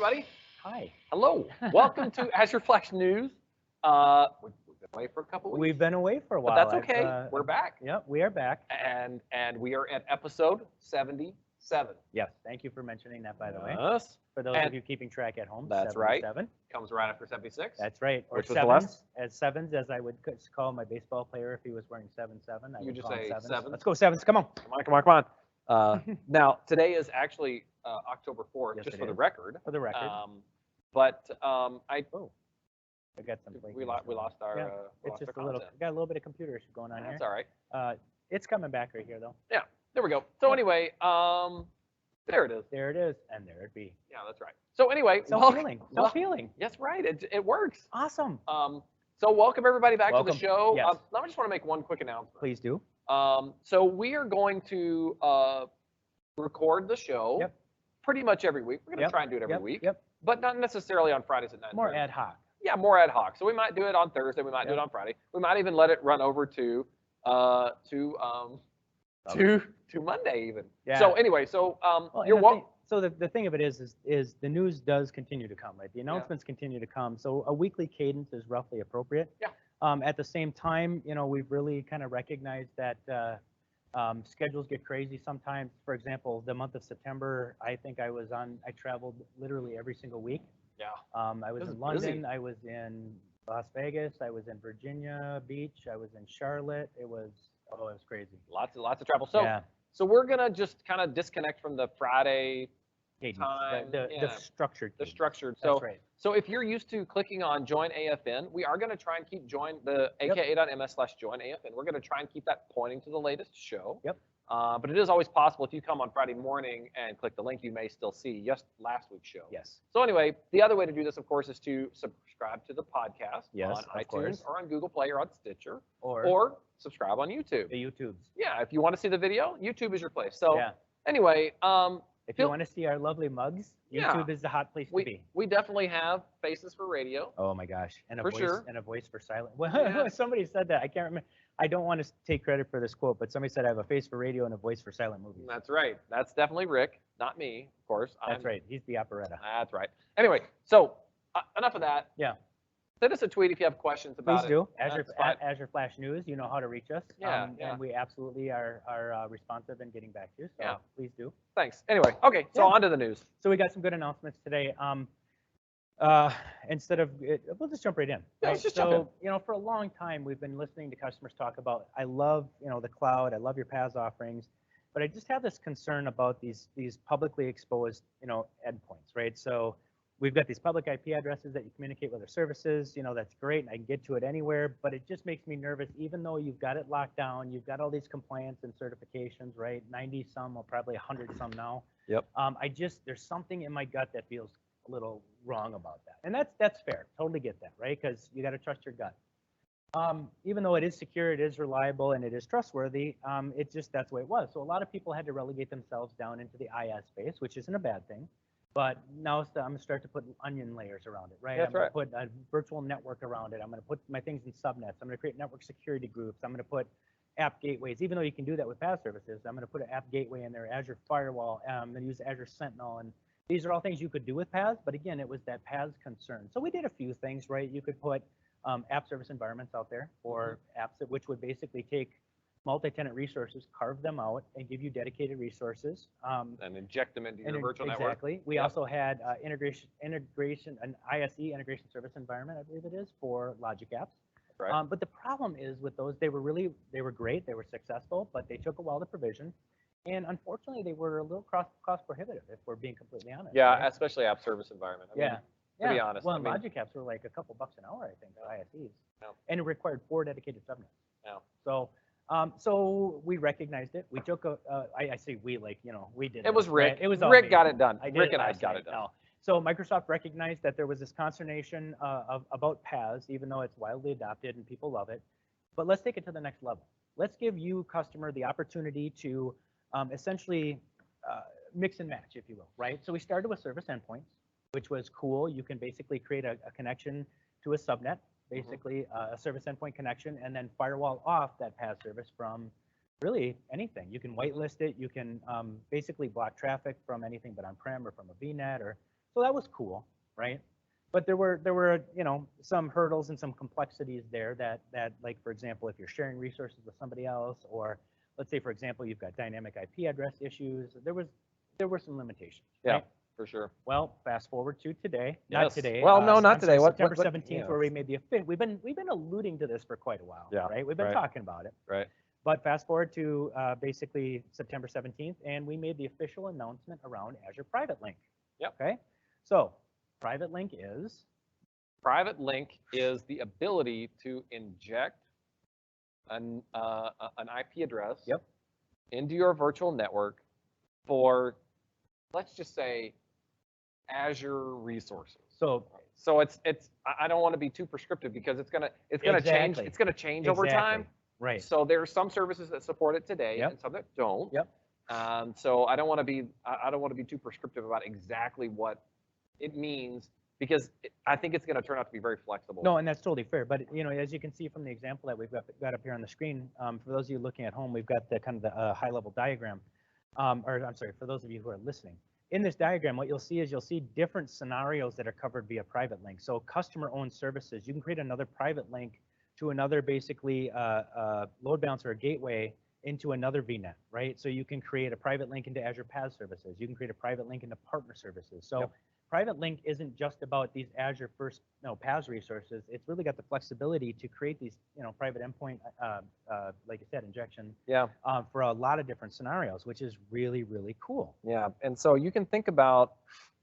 everybody. Hi. Hello. Welcome to Azure Flash News. We've been away for a couple weeks. We've been away for a while. But that's okay. We're back. Yep, we are back. And we are at episode 77. Yes, thank you for mentioning that, by the way. Yes. For those of you keeping track at home, That's 77. Right. Comes right after 76. That's right. Or Which was sevens, as I would call my baseball player if he was wearing 7-7. I You would just call him say sevens. sevens? Let's go sevens. Come on. Come on. Now, today is actually October 4th, Yes, just it for the is. record. For the record. I got some. we lost our. Yeah, we it's lost just our a little. content. Got a little bit of computer issue going on That's here. all right. It's coming back right here though. Yeah, there we go. So anyway, there it is. There it is, and there it be. Yeah, that's right. So anyway, Self-healing. Self-healing. That's right. It works. Awesome. So welcome everybody back to the Welcome. show. Yes. I just want to make one quick announcement. Please do. So we are going to record the show Yep. pretty much every week. We're going to Yep. try and do it every Yep. week, Yep. but not necessarily on Fridays at 9:30. More ad hoc. Yeah, more ad hoc. So we might do it on Thursday. We might do it Yep. on Friday. We might even let it run over to Monday even. Yeah. So anyway, so Well, you're and welcome. so the thing of it is the news does continue to come, right? The announcements continue to come. So a weekly cadence is roughly appropriate. Yeah. At the same time, we've really kind of recognized that schedules get crazy sometimes. For example, the month of September, I think I traveled literally every single week. Yeah. I was This is in London, busy. I was in Las Vegas, I was in Virginia Beach, I was in Charlotte. It was crazy. Lots of travel. So Yeah. so we're gonna just kind of disconnect from the Friday Cadence, time. the yeah, structured. the cadence. structured. That's So right. so if you're used to clicking on join AFN, we are gonna try and keep the Yep. aka.ms/join AFN. We're gonna try and keep that pointing to the latest show. Yep. But it is always possible if you come on Friday morning and click the link, you may still see just last week's show. Yes. So anyway, the other way to do this, of course, is to subscribe to the podcast Yes, on of iTunes course. or on Google Play or on Stitcher, Or or subscribe on YouTube. the YouTubes. Yeah, if you want to see the video, YouTube is your place. So Yeah. anyway, If Feel- you want to see our lovely mugs, Yeah. YouTube is the hot place to we be. we definitely have faces for radio. Oh my gosh. And a For voice sure. and a voice for silent. Well, Yeah. somebody said that. I can't remember. I don't want to take credit for this quote, but somebody said I have a face for radio and a voice for silent movies. That's right. That's definitely Rick, not me, of course. That's right. He's the operetta. That's right. Anyway, so enough of that. Yeah. Send us a tweet if you have questions about Please it. do. That's fine. At Azure Flash News, you know how to reach us. Yeah, yeah. And we absolutely are responsive and getting back to you. So Yeah. please do. Thanks. Anyway, okay, so Yeah. on to the news. So we got some good announcements today. Instead of we'll just jump right in. Yeah, Right? let's just jump in. For a long time we've been listening to customers talk about, I love, the cloud, I love your PaaS offerings, but I just have this concern about these publicly exposed, endpoints, right? So we've got these public IP addresses that you communicate with our services, that's great, and I can get to it anywhere, but it just makes me nervous, even though you've got it locked down, you've got all these compliance and certifications, right? 90 some, or probably 100 some now. Yep. There's something in my gut that feels a little wrong about that. And that's fair. Totally get that, right? Because you got to trust your gut. Even though it is secure, it is reliable, and it is trustworthy, that's the way it was. So a lot of people had to relegate themselves down into the IaaS space, which isn't a bad thing. But now I'm going to start to put onion layers around it, right? That's I'm going right. to put a virtual network around it. I'm going to put my things in subnets. I'm going to create network security groups. I'm going to put app gateways, even though you can do that with PaaS services. I'm going to put an app gateway in there, Azure Firewall. I'm going to use Azure Sentinel. And these are all things you could do with PaaS, but again, it was that PaaS concern. So we did a few things, right? You could put app service environments out there, or apps which would basically take multi-tenant resources, carve them out, and give you dedicated resources. And inject them into your virtual network. Exactly. We also had integration, an ISE integration service environment, I believe it is, for Logic apps. Right. But the problem is with those, they were great, they were successful, but they took a while to provision. And unfortunately, they were a little cost prohibitive, if we're being completely honest. Yeah, right? especially app service environment. I mean, Yeah. to be honest, Well, I mean- Logic apps were like a couple bucks an hour, I think, for ISEs. Yeah. And it required 4 dedicated subnets. Yeah. So we recognized it. We took I say we, we did. It was Rick. Right? It was all Rick me. got it done. I did Rick it and I last got night. it done. No. So Microsoft recognized that there was this consternation about PaaS, even though it's widely adopted and people love it. But let's take it to the next level. Let's give you, customer, the opportunity to essentially mix and match, if you will, right? So we started with service endpoints, which was cool. You can basically create a connection to a subnet, basically a service endpoint connection, and then firewall off that PaaS service from really anything. You can whitelist it. You can basically block traffic from anything but on-prem or from a VNet or So that was cool, right? But there were you know, some hurdles and some complexities there that like, for example, if you're sharing resources with somebody else, or let's say, for example, you've got dynamic IP address issues, there were some limitations. Yeah, right? for sure. Well, fast forward to today. Not Yes. today. Well, no, not I'm sorry, today. September What 17th, yeah. where we made the we've been alluding to this for quite a while. Yeah, Right. We've been right. talking about it. Right. But fast forward to basically September 17th, and we made the official announcement around Azure Private Link. Yep. Okay. So Private Link is Private link is the ability to inject an IP address Yep. into your virtual network for, let's just say, Azure resources. So it's I don't want to be too prescriptive because it's gonna change. Exactly. It's gonna change over time. Right. So there are some services that support it today Yep. and some that don't. Yep. So I don't want to be too prescriptive about exactly what it means, because I think it's going to turn out to be very flexible. No, and that's totally fair. But you know, as you can see from the example that we've got up here on the screen, for those of you looking at home, we've got the kind of the high-level diagram. Or I'm sorry, for those of you who are listening, in this diagram, what you'll see is different scenarios that are covered via private link. So customer-owned services, you can create another private link to another, basically load balancer or gateway into another VNet, right? So you can create a private link into Azure PaaS services. You can create a private link into partner services. So Yep. Private link isn't just about these Azure first, PaaS resources. It's really got the flexibility to create these, private endpoint, like you said, injection. Yeah. For a lot of different scenarios, which is really, really cool. Yeah. And so you can think about,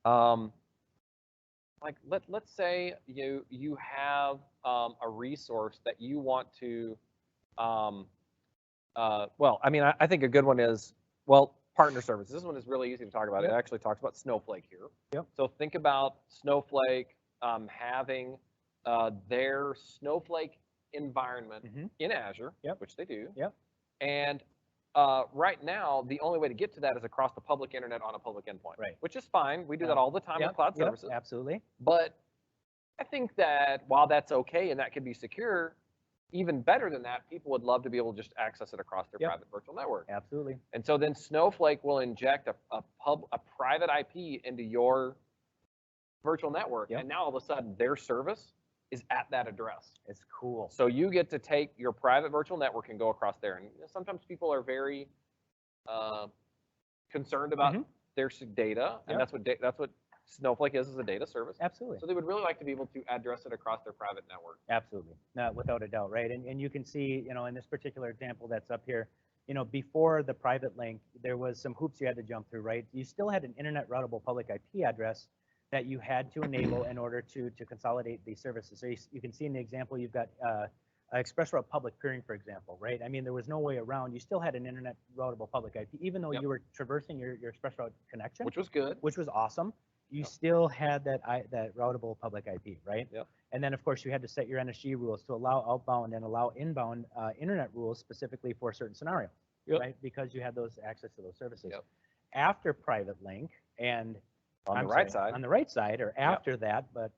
like, let's say you have a resource that you want to, well, I mean, I think a good one is, well, partner services. This one is really easy to talk about. Yep. It actually talks about Snowflake here. Yep. So think about Snowflake having their Snowflake environment in Azure, Yep. which they do. Yep. And right now, the only way to get to that is across the public internet on a public endpoint, Right. which is fine. We do that all the time with cloud services. Absolutely. But I think that while that's okay and that can be secure, even better than that, people would love to be able to just access it across their private virtual network. Absolutely. And so then Snowflake will inject a private IP into your virtual network, and now all of a sudden their service is at that address. It's cool. So you get to take your private virtual network and go across there. And sometimes people are very concerned about their data, and that's what Snowflake is a data service. Absolutely. So they would really like to be able to address it across their private network. Absolutely. Without a doubt, right? And you can see, in this particular example that's up here, before the private link, there was some hoops you had to jump through, right? You still had an internet routable public IP address that you had to enable in order to consolidate these services. So you can see in the example, you've got express route public peering, for example, right? I mean, there was no way around. You still had an internet routable public IP, even though you were traversing your express route connection, which was good, which was awesome. You still had that routable public IP, right? Yep. And then, of course, you had to set your NSG rules to allow outbound and allow inbound internet rules specifically for certain scenarios, right? Because you had those access to those services. Yep. After private link and on the right side, or after that, but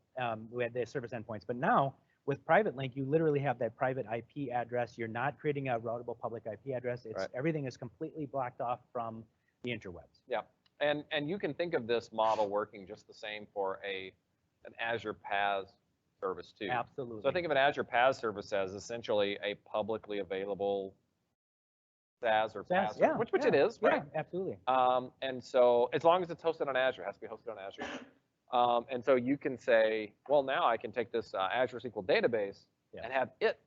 we had the service endpoints. But now with private link, you literally have that private IP address. You're not creating a routable public IP address. It's everything is completely blocked off from the interwebs. Yeah. And you can think of this model working just the same for an Azure PaaS service too. Absolutely. So think of an Azure PaaS service as essentially a publicly available SaaS or PaaS, which it is, right? Yeah, absolutely. And so as long as it's hosted on Azure, it has to be hosted on Azure. And so you can say, well, now I can take this Azure SQL database and have it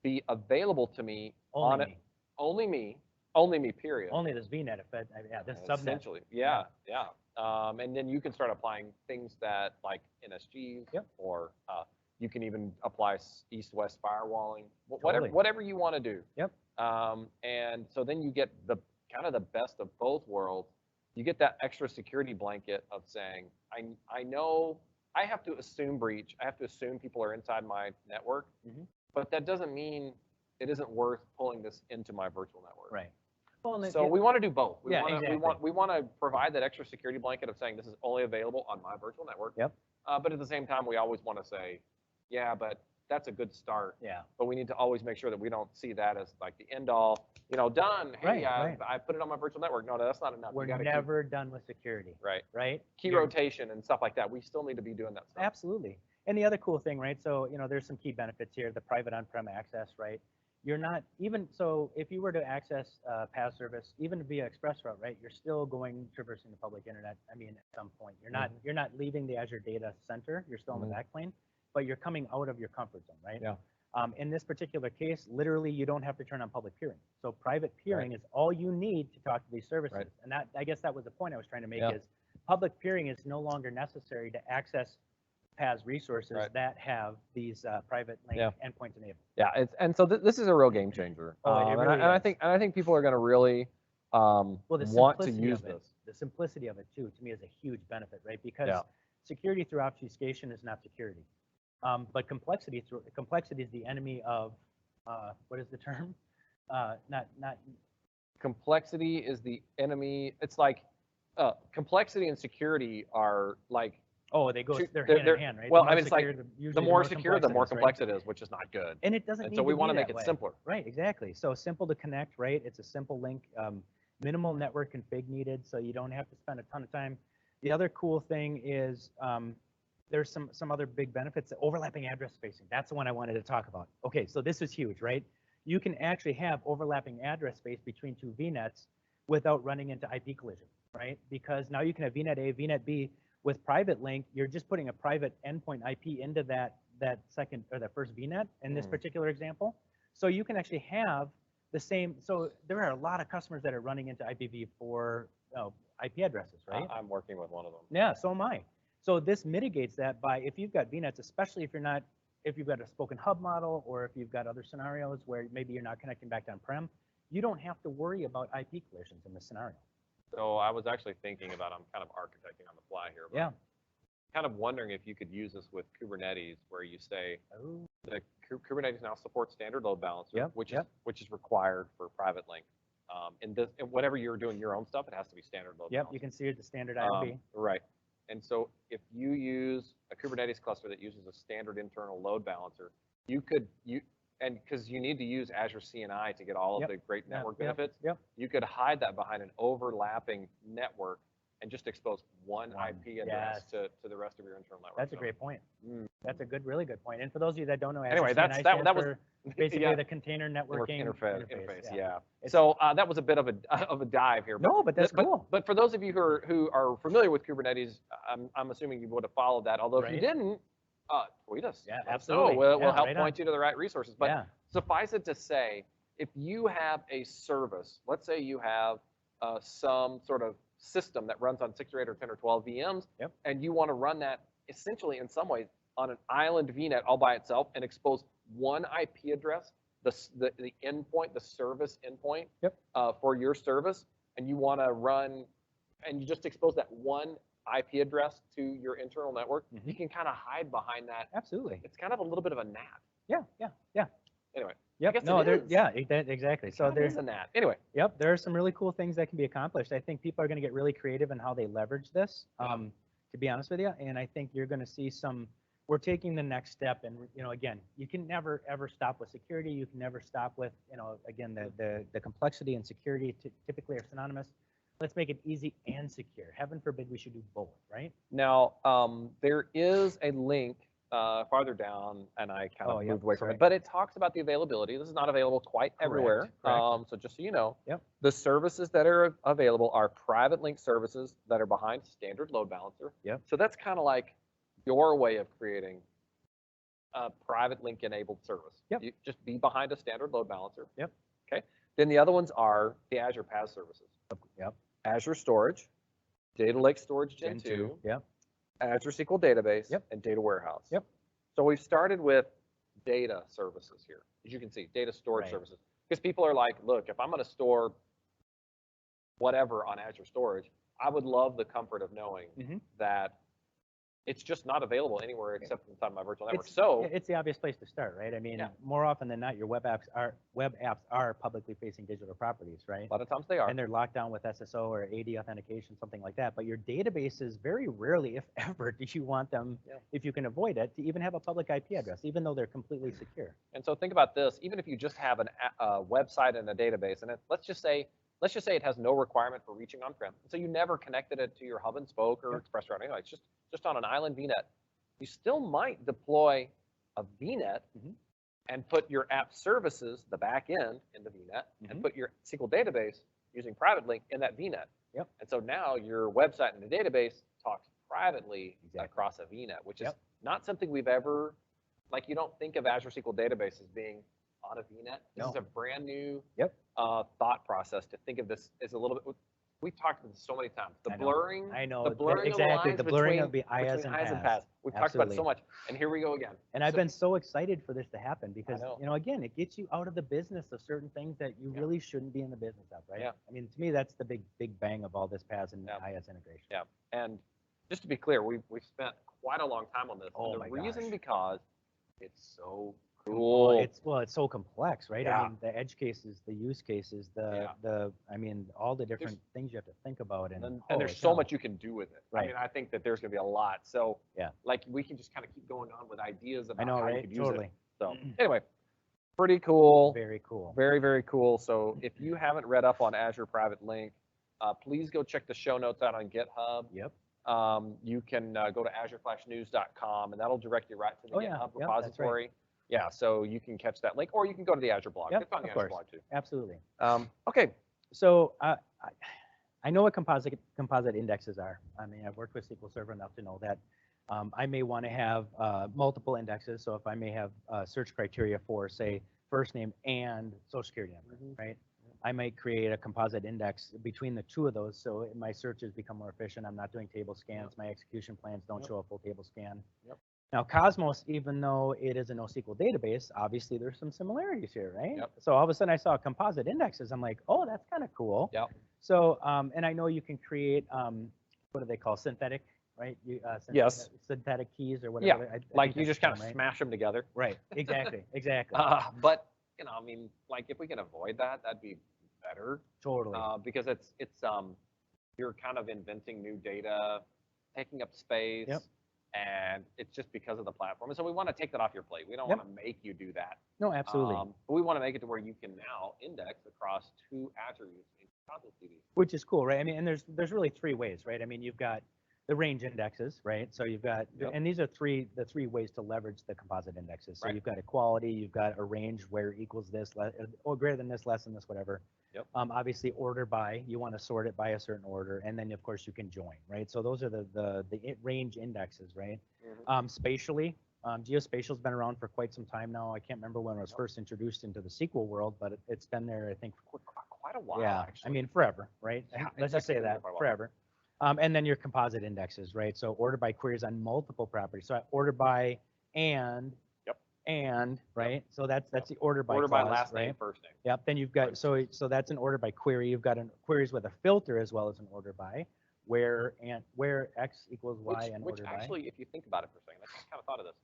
be available to me only me, period. Only this VNet, this subnet. Essentially, and then you can start applying things that like NSGs, or you can even apply east-west firewalling, whatever you want to do. Yep. And so then you get the kind of the best of both worlds. You get that extra security blanket of saying, I know I have to assume breach. I have to assume people are inside my network, but that doesn't mean it isn't worth pulling this into my virtual network. Right. Well, so we want to do both. We exactly. we want to provide that extra security blanket of saying this is only available on my virtual network. Yep. But at the same time, we always want to say, yeah, but that's a good start. Yeah. But we need to always make sure that we don't see that as like the end all, done. Hey, Right. I put it on my virtual network. No, that's not enough. We're You gotta never done with security. right. Right. Key You're- rotation and stuff like that. We still need to be doing that stuff. Absolutely. And the other cool thing, right? So, there's some key benefits here, the private on-prem access, right? You're not even, so if you were to access PaaS service, even via ExpressRoute, right, you're still traversing the public internet. I mean, at some point, you're not leaving the Azure data center. You're still in the backplane, but you're coming out of your comfort zone, right? Yeah. In this particular case, literally, you don't have to turn on public peering. So private peering is all you need to talk to these services. Right. And that, I guess that was the point I was trying to make Yeah. is public peering is no longer necessary to access PaaS resources that have these private link endpoints enabled. Yeah, and so this is a real game changer. It really and I think people are going to really want to use this. The simplicity of it too, to me, is a huge benefit, right? Because security through obfuscation is not security, but complexity is the enemy of what is the term? Not Complexity is the enemy. It's like complexity and security are like. Oh, they're hand in hand, right? Well, I mean, it's like the more secure, the more complex it is, which is not good. And it doesn't. And need so we to want to be make that it way. simpler. Right, exactly. So simple to connect, right? It's a simple link, minimal network config needed, so you don't have to spend a ton of time. The other cool thing is there's some other big benefits. Overlapping address spacing. That's the one I wanted to talk about. Okay, so this is huge, right? You can actually have overlapping address space between two VNets without running into IP collision, right? Because now you can have VNet A, VNet B. With private link, you're just putting a private endpoint IP into that second or that first VNet in this particular example. So you can actually have the same. So there are a lot of customers that are running into IPv4 IP addresses, right? I'm working with one of them. Yeah, so am I. So this mitigates that by if you've got VNets, especially if you've got a spoken hub model or if you've got other scenarios where maybe you're not connecting back to on-prem, you don't have to worry about IP collisions in this scenario. So I was actually thinking about, I'm kind of architecting on the fly here. But kind of wondering if you could use this with Kubernetes, where you say the Kubernetes now supports standard load balancer, which is required for private link. And whenever you're doing your own stuff, it has to be standard load balancer. You can see it, the standard IOB. Right. And so if you use a Kubernetes cluster that uses a standard internal load balancer, and because you need to use Azure CNI to get all of the great network benefits, you could hide that behind an overlapping network and just expose one IP address to the rest of your internal network. That's a great point. That's a really good point. And for those of you that don't know, Azure anyway, CNI that was basically the container networking interface. So that was a bit of a dive here. But that's cool. But for those of you who are familiar with Kubernetes, I'm assuming you would have followed that. Although if you didn't, tweet us. Yeah, absolutely. We'll help point you to the right resources. But suffice it to say, if you have a service, let's say you have some sort of system that runs on 6 or 8 or 10 or 12 VMs, and you want to run that essentially in some ways on an island VNet all by itself and expose one IP address, the endpoint, the service endpoint for your service, and you want to run, and you just expose that one IP address to your internal network, you can kind of hide behind that. Absolutely. It's kind of a little bit of a NAT. Yeah. Anyway. Exactly. So there's a NAT. Anyway. There are some really cool things that can be accomplished. I think people are going to get really creative in how they leverage this, to be honest with you. And I think you're going to see we're taking the next step. And, again, you can never, ever stop with security. You can never stop with, again, the complexity and security typically are synonymous. Let's make it easy and secure. Heaven forbid we should do both, right? Now, there is a link farther down, and I kind of moved away from it, but it talks about the availability. This is not available quite everywhere. Correct. So just so you know, the services that are available are private link services that are behind standard load balancer. So that's kind of like your way of creating a private link enabled service. You just be behind a standard load balancer. Okay. Then the other ones are the Azure PaaS services. Azure Storage, Data Lake Storage Gen 2, Azure SQL Database, and Data Warehouse. So we've started with data services here, as you can see, data storage services. Because people are like, look, if I'm going to store whatever on Azure Storage, I would love the comfort of knowing that it's just not available anywhere except inside my virtual network. It's, So it's the obvious place to start, right? I mean, Yeah. more often than not, your web apps are publicly facing digital properties, right? a lot of times they are. And they're locked down with SSO or AD authentication, something like that. But your databases, very rarely, if ever, do you want them, Yeah. if you can avoid it, to even have a public IP address, even though they're completely secure. And so think about this: even if you just have a website and a database, and let's just say it has no requirement for reaching on-prem, so you never connected it to your hub and spoke or express routing. It's just on an island VNet. You still might deploy a VNet and put your app services, the back end, in the VNet, and put your SQL database using private link in that VNet. Yep. And so now your website and the database talks privately across a VNet, which is not something we've ever, like, you don't think of Azure SQL Database as being on a VNet. This is a brand new thought process to think of this as a little bit. We've talked about this so many times. The blurring, the blurring exactly, of the the blurring lines of the IaaS and PaaS. We've talked about it so much, and here we go again. And I've been so excited for this to happen because, know. you know, again, it gets you out of the business of certain things that you really shouldn't be in the business of, right? Yeah. I mean, to me, that's the big bang of all this PaaS and IaaS integration. Yeah, and just to be clear, we've spent quite a long time on this. Oh and my the reason gosh. because it's so cool. It's so complex, right? Yeah. I mean, the edge cases, the use cases, I mean, all the different things you have to think about, and there's so much you can do with it. Right. I mean, I think that there's going to be a lot. So yeah, like we can just kind of keep going on with ideas about how you could use totally. it. So anyway, pretty cool. Very cool. Very, very cool. So if you haven't read up on Azure Private Link, please go check the show notes out on GitHub. Yep. You can go to azureflashnews.com, and that'll direct you right to the GitHub repository. Right. Yeah, so you can catch that link, or you can go to the Azure blog. Yep, it's on the of Azure course. blog too. Absolutely. Okay. So I know what composite indexes are. I mean, I've worked with SQL Server enough to know that. I may want to have multiple indexes. So if I may have search criteria for, say, first name and social security number, right? I might create a composite index between the two of those, so my searches become more efficient. I'm not doing table scans. My execution plans don't show a full table scan. Now, Cosmos, even though it is a NoSQL database, obviously there's some similarities here, right? So all of a sudden I saw composite indexes. I'm like, oh, that's kind of cool. So, and I know you can create, what do they call, synthetic, right? Synthetic keys or whatever. Yeah, like you just kind of smash them together. Right, exactly, exactly. But, you know, I mean, like if we can avoid that, that'd be better. Totally. Because it's you're kind of inventing new data, taking up space. And it's just because of the platform. And so we want to take that off your plate. We don't want to make you do that. No, absolutely. But we want to make it to where you can now index across 2 Azure Cosmos DBs. Which is cool, right? I mean, and there's really 3 ways, right? I mean, you've got the range indexes, right? So you've got, and these are the three ways to leverage the composite indexes. So you've got equality, you've got a range where equals this, or greater than this, less than this, whatever. Obviously order by, you want to sort it by a certain order, and then of course you can join, right? So those are the range indexes, right? Spatially, geospatial's been around for quite some time now. I can't remember when it was first introduced into the SQL world, but it's been there, I think, for quite a while. Yeah, actually. I mean, forever, right? Let's just say that, forever. And then your composite indexes, right? So order by queries on multiple properties. So I order by and right. So that's the order by order clause, by last right? name, first name. Yep. Then you've got so that's an order by query. You've got queries with a filter as well as an order by where x equals y and which order actually, if you think about it for a second, I just kind of thought of this.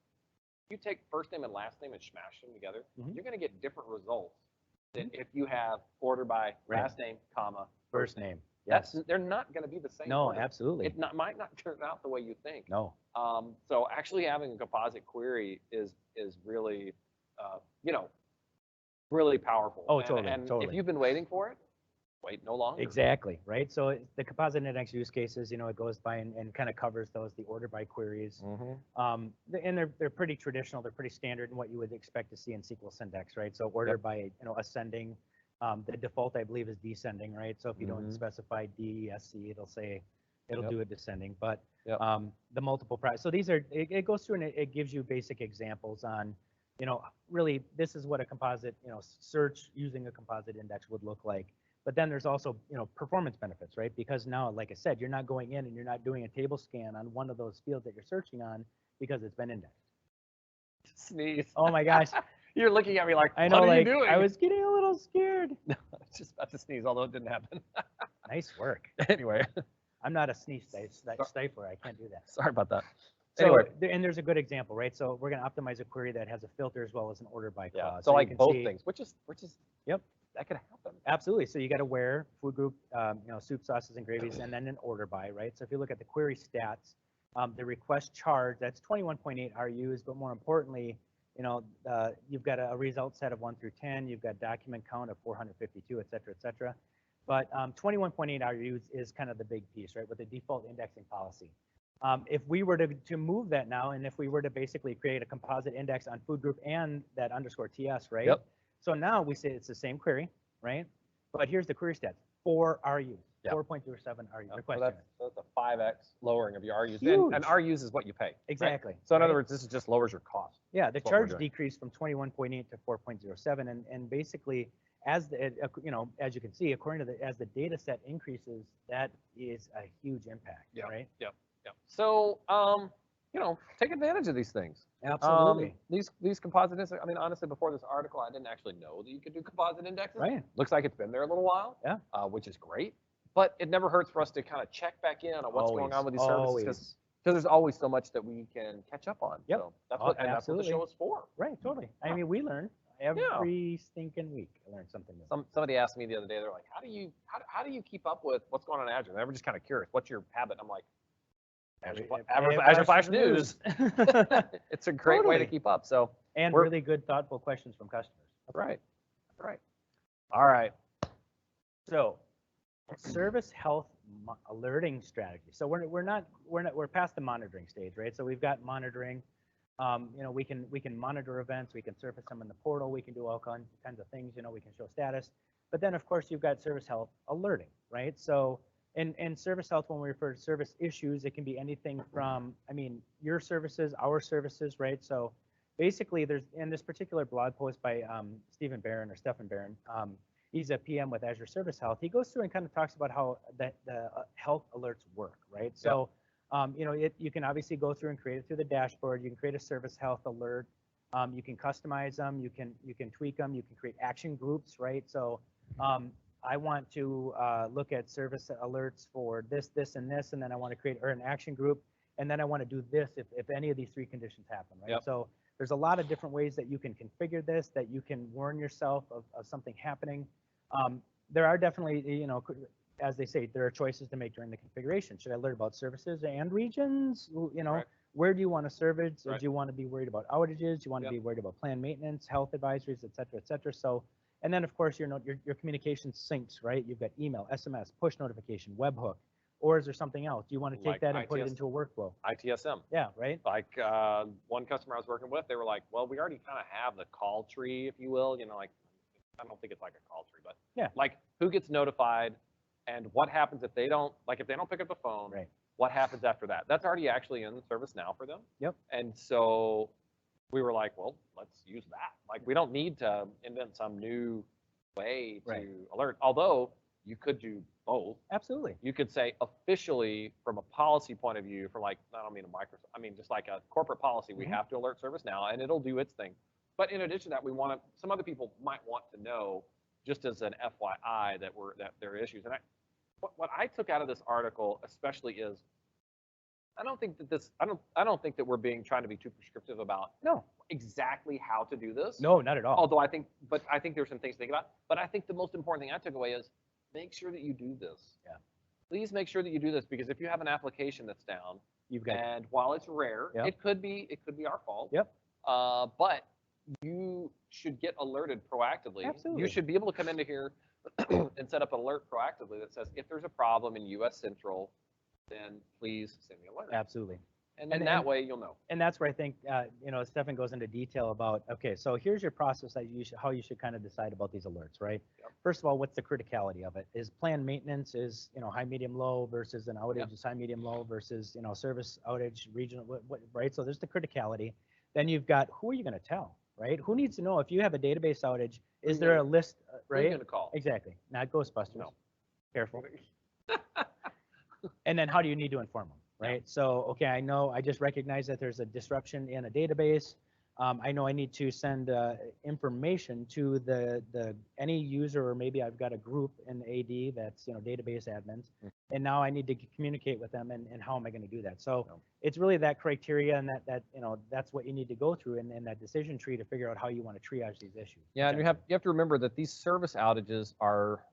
If you take first name and last name and smash them together, you're going to get different results than if you have order by last name, comma, first name. Yes. They're not going to be the same. No, order. absolutely. It might not turn out the way you think. No. So actually having a composite query is really, really powerful. Oh, totally. And totally. if you've been waiting for it, wait no longer. Exactly, right? So the composite index use cases, it goes by and kind of covers those, the order by queries. And they're pretty traditional, they're pretty standard in what you would expect to see in SQL syntax, right? So order by, ascending. The default, I believe, is descending, right? So if you don't specify DESC, it'll do it descending. But the multiple so these are, it goes through and it gives you basic examples on, really this is what a composite, search using a composite index would look like. But then there's also, performance benefits, right? Because now, like I said, you're not going in and you're not doing a table scan on one of those fields that you're searching on because it's been indexed. Sneeze. Oh my gosh. You're looking at me like, I know, what are you doing? I was getting a little scared. I was just about to sneeze, although it didn't happen. Nice work. Anyway. I'm not a sneeze stifler. I can't do that. Sorry about that. So, Anyway. and there's a good example, right? So we're going to optimize a query that has a filter as well as an order by Yeah. clause. So you like can both see- things, which is Yep. that could happen. Absolutely. So you got to where food group, soup, sauces, and gravies, and then an order by, right? So if you look at the query stats, the request charge, that's 21.8 RUs, but more importantly, you've got a result set of 1 through 10, you've got document count of 452, et cetera, et cetera. But 21.8 RUs is kind of the big piece, right, with the default indexing policy. If we were to move that now, and if we were to basically create a composite index on food group and that _TS, right? Yep. So now we say it's the same query, right? But here's the query stats, 4 RUs, Yep. 4.07 RUs. So that's a 5x lowering of your RUs. Huge. And RUs is what you pay. Right? Exactly. So in right? other words, this just lowers your cost. Yeah, the That's what we're charge doing. decreased from 21.8 to 4.07, and basically, as as you can see, according to as the data set increases, that is a huge impact, Yep. right? Yep. So take advantage of these things. Absolutely. These composite indexes. I mean, honestly, before this article, I didn't actually know that you could do composite indexes. Right. Looks like it's been there a little while. Yeah. Which is great. But it never hurts for us to kind of check back in on what's going on with these services because there's always so much that we can catch up on. Yep. So that's what the show is for. Right. Totally. I mean, we learn every stinking week. I learn something new. Somebody asked me the other day. They're like, "How do you keep up with what's going on in Azure?" They were just kind of curious. What's your habit? I'm like, Azure Flash News. It's a great way to keep up. So and really good, thoughtful questions from customers. That's right. All right. So, service health alerting strategy. So we're past the monitoring stage, right? So we've got monitoring. We can monitor events. We can surface them in the portal. We can do all kinds of things. We can show status. But then, of course, you've got service health alerting, right? So in service health, when we refer to service issues, it can be anything from, your services, our services, right? So basically, there's in this particular blog post by Stephen Barron, he's a PM with Azure Service Health. He goes through and kind of talks about how the health alerts work, right? So, you can obviously go through and create it through the dashboard. You can create a service health alert. You can customize them. You can tweak them. You can create action groups, right? So, I want to look at service alerts for this, and this, and then I want to create an action group, and then I want to do this if any of these 3 conditions happen, right? Yep. So there's a lot of different ways that you can configure this, that you can warn yourself of something happening. There are definitely, as they say, there are choices to make during the configuration. Should I alert about services and regions? Right. Where do you want to service? Right. Do you want to be worried about outages? Do you want to be worried about planned maintenance, health advisories, et cetera, et cetera? So, and then of course your communication syncs, right? You've got email, SMS, push notification, webhook, or is there something else? Do you want to take that and put it into a workflow? ITSM. Yeah, right. Like one customer I was working with, they were like, "Well, we already kind of have the call tree, if you will. I don't think it's like a call tree, but like who gets notified and what happens if they don't pick up the phone, right? What happens after that? That's already actually in ServiceNow for them. Yep. And so we were like, well, let's use that. Like we don't need to invent some new way to alert, although you could do both. Absolutely. You could say officially from a policy point of view, for like, I don't mean a Microsoft, I mean just like a corporate policy, we have to alert ServiceNow and it'll do its thing. But in addition to that, some other people might want to know, just as an FYI, that there are issues. And what I took out of this article especially is, I don't think that we're trying to be too prescriptive about exactly how to do this. No, not at all. Although I think there's some things to think about. But I think the most important thing I took away is make sure that you do this. Yeah. Please make sure that you do this, because if you have an application that's down, and while it's rare, it could be our fault. Yep. But you should get alerted proactively. Absolutely. You should be able to come into here and set up an alert proactively that says, if there's a problem in US Central, then please send me an alert. Absolutely. And then that way you'll know. And that's where I think, Stefan goes into detail about, okay, so here's your process that how you should kind of decide about these alerts, right? Yep. First of all, what's the criticality of it? Is planned maintenance is, high, medium, low versus an outage is high, medium, low versus, service outage, regional, right? So there's the criticality. Then you've got, who are you going to tell, right? Who needs to know if you have a database outage? Is there a list, right? Who are you going to call? Exactly. Not Ghostbusters. No. Careful. And then how do you need to inform them, right? So, okay, I know, I just recognize that there's a disruption in a database. I know I need to send information to the any user, or maybe I've got a group in AD that's, database admins, and now I need to communicate with them, and how am I going to do that? So it's really that criteria, and that's what you need to go through in that decision tree to figure out how you want to triage these issues. Yeah, and you have to remember that these service outages are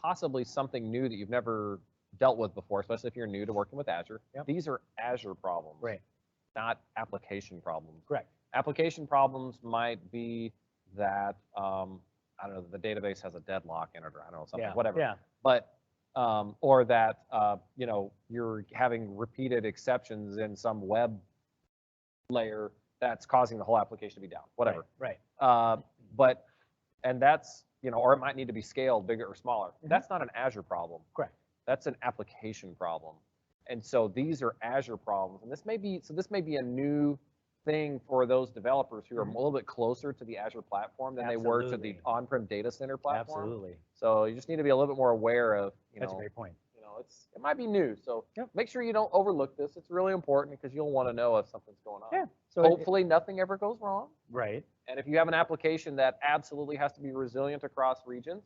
possibly something new that you've never dealt with before, especially if you're new to working with Azure. Yep. These are Azure problems, Right? not application problems. Correct. Application problems might be that I don't know, the database has a deadlock in it, or I don't know, something, whatever. Yeah. But or that you're having repeated exceptions in some web layer that's causing the whole application to be down, whatever. Right. And that's, or it might need to be scaled bigger or smaller. That's not an Azure problem. Correct. That's an application problem. And so these are Azure problems. And this may be a new thing for those developers who are a little bit closer to the Azure platform than they were to the on-prem data center platform. Absolutely. So you just need to be a little bit more aware of, That's a great point. It might be new. So make sure you don't overlook this. It's really important because you'll want to know if something's going on. Yeah. So hopefully nothing ever goes wrong. Right. And if you have an application that absolutely has to be resilient across regions,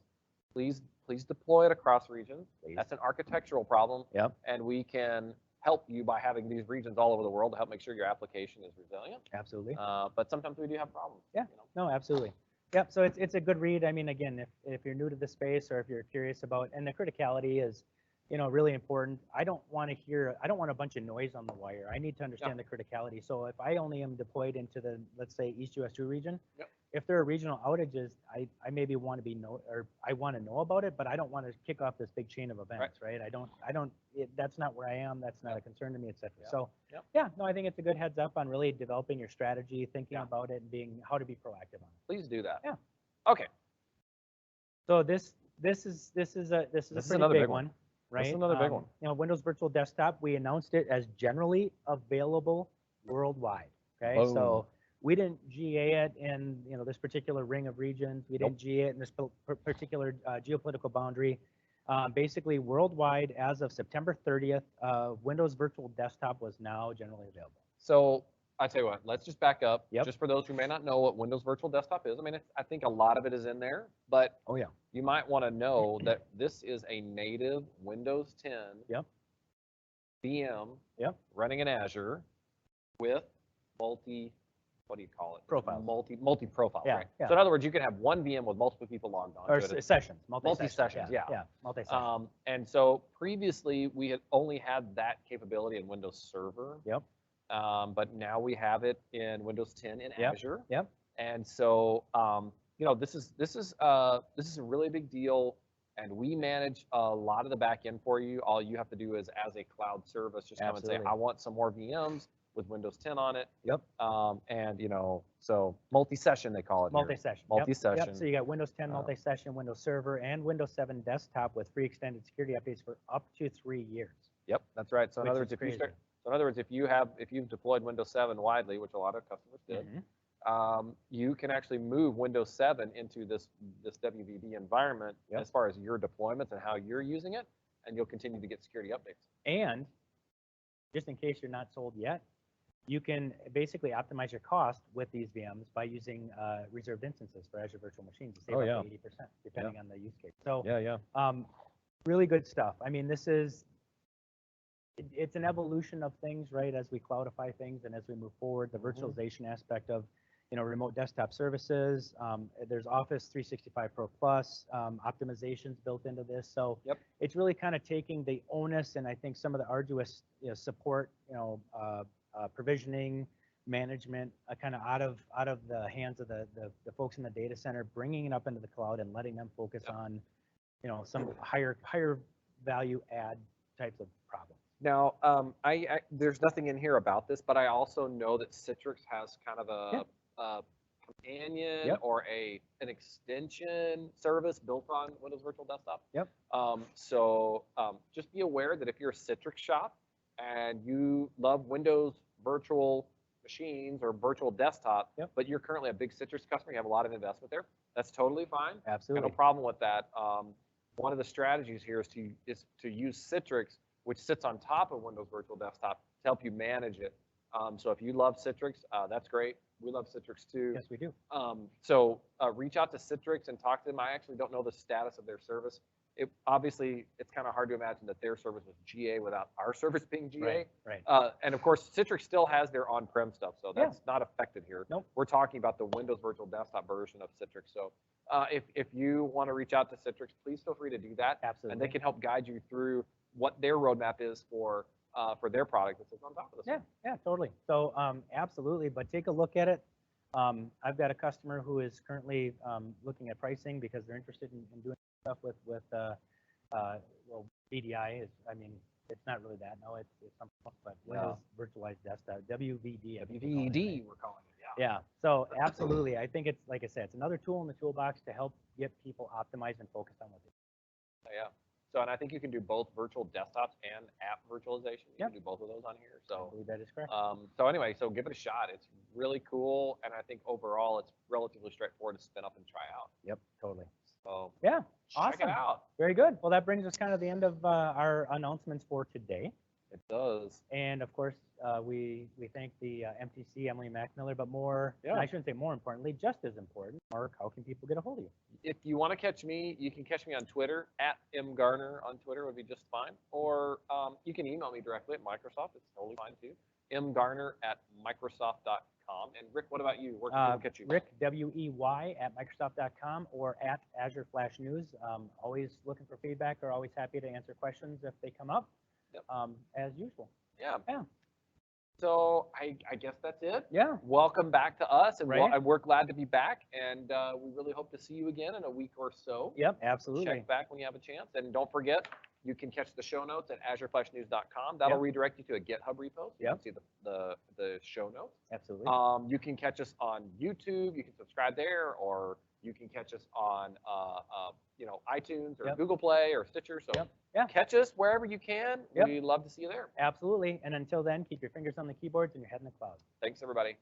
please deploy it across regions. That's an architectural problem. Yep. And we can help you by having these regions all over the world to help make sure your application is resilient. Absolutely. But sometimes we do have problems. Yeah. No, absolutely. Yep. So it's a good read. I mean, again, if you're new to the space, or if you're curious about, and the criticality is, really important. I don't want a bunch of noise on the wire. I need to understand the criticality. So if I only am deployed into the, let's say, East US 2 region, if there are regional outages, I maybe want to I want to know about it, but I don't want to kick off this big chain of events, right? That's not where I am. That's not a concern to me, et cetera. So no, I think it's a good heads up on really developing your strategy, thinking about it, and how to be proactive on it. Please do that. Yeah. Okay. So this is a pretty big one. Right. This is another big one. Windows Virtual Desktop, we announced it as generally available worldwide. Okay. Boom. So we didn't GA it in this particular ring of regions. We didn't GA it in this particular geopolitical boundary. Basically, worldwide, as of September 30th, Windows Virtual Desktop was now generally available. So I tell you what, let's just back up. Just for those who may not know what Windows Virtual Desktop is. I mean, I think a lot of it is in there, but you might want to know that this is a native Windows 10 VM running in Azure with what do you call it? Profiles. Multi-profiles, right? Yeah. So in other words, you can have one VM with multiple people logged on. Or sessions. Multi-sessions, Yeah, multi-sessions. And so previously, we had only had that capability in Windows Server. But now we have it in Windows 10 in Azure. And so, this is a really big deal, and we manage a lot of the back end for you. All you have to do is, as a cloud service, just come and say, I want some more VMs with Windows 10 on it. So multi-session, they call it. Multi-session. Multi-session. So you got Windows 10 multi-session, Windows Server, and Windows 7 Desktop with free extended security updates for up to 3 years. Yep, that's right. So in other words, if you've deployed Windows 7 widely, which a lot of customers did, you can actually move Windows 7 into this WVD environment as far as your deployments and how you're using it, and you'll continue to get security updates. And just in case you're not sold yet, you can basically optimize your cost with these VMs by using reserved instances for Azure Virtual Machines to save up to 80%, depending on the use case. So really good stuff. I mean, it's an evolution of things, right? As we cloudify things and as we move forward, the virtualization aspect of, remote desktop services. There's Office 365 Pro Plus optimizations built into this. So it's really kind of taking the onus and I think some of the arduous support, provisioning, management, kind of out of the hands of the folks in the data center, bringing it up into the cloud and letting them focus on, some higher value add types of problems. Now, there's nothing in here about this, but I also know that Citrix has kind of a companion or an extension service built on Windows Virtual Desktop. So just be aware that if you're a Citrix shop and you love Windows Virtual Machines or Virtual Desktop, but you're currently a big Citrix customer, you have a lot of investment there, that's totally fine. Absolutely. No problem with that. One of the strategies here is to use Citrix, which sits on top of Windows Virtual Desktop, to help you manage it. So if you love Citrix, that's great. We love Citrix too. Yes, we do. So reach out to Citrix and talk to them. I actually don't know the status of their service. Obviously, it's kind of hard to imagine that their service was GA without our service being GA. Right. And of course, Citrix still has their on-prem stuff, so that's not affected here. Nope. We're talking about the Windows Virtual Desktop version of Citrix. So if you want to reach out to Citrix, please feel free to do that. Absolutely. And they can help guide you through what their roadmap is for their product that sits on top of this. Yeah, totally. So absolutely, but take a look at it. I've got a customer who is currently looking at pricing because they're interested in doing stuff with well, VDI is, I mean, it's not really that. No, it's something else, but Windows Virtualized Desktop, WVD. WVD, we're calling it. Yeah. So absolutely, I think it's, like I said, it's another tool in the toolbox to help get people optimized and focused on what they do. Yeah. So, and I think you can do both virtual desktops and app virtualization. You Yep. can do both of those on here. I So, believe that is correct. so anyway, so give it a shot. It's really cool, and I think overall it's relatively straightforward to spin up and try out. Yep, totally. So, Yeah, check it awesome. out. Very good. Well, that brings us kind of the end of our announcements for today. It does. And of course, we thank the MTC, Emily McMiller, but more, Yeah. I shouldn't say more importantly, just as important, Mark, how can people get a hold of you? If you want to catch me, you can catch me on Twitter @mgarner on Twitter would be just fine. Or you can email me directly at Microsoft. It's totally fine too. mgarner@microsoft.com. And Rick, what about you? Where can people catch you? Rick, WEY @Microsoft.com or at Azure Flash News. Always looking for feedback or always happy to answer questions if they come up, Yep. As usual. Yeah. Yeah. So I guess that's it. Yeah. Welcome back to us, and Right. we're glad to be back, and we really hope to see you again in a week or so. Yep, absolutely. Check back when you have a chance, and don't forget, you can catch the show notes at azureflashnews.com. That'll Yep. redirect you to a GitHub repo, so you Yep. can see the show notes. Absolutely. You can catch us on YouTube. You can subscribe there, or you can catch us on iTunes or Yep. Google Play or Stitcher. So Yep. Yeah. catch us wherever you can. Yep. We'd love to see you there. Absolutely. And until then, keep your fingers on the keyboards and your head in the clouds. Thanks, everybody.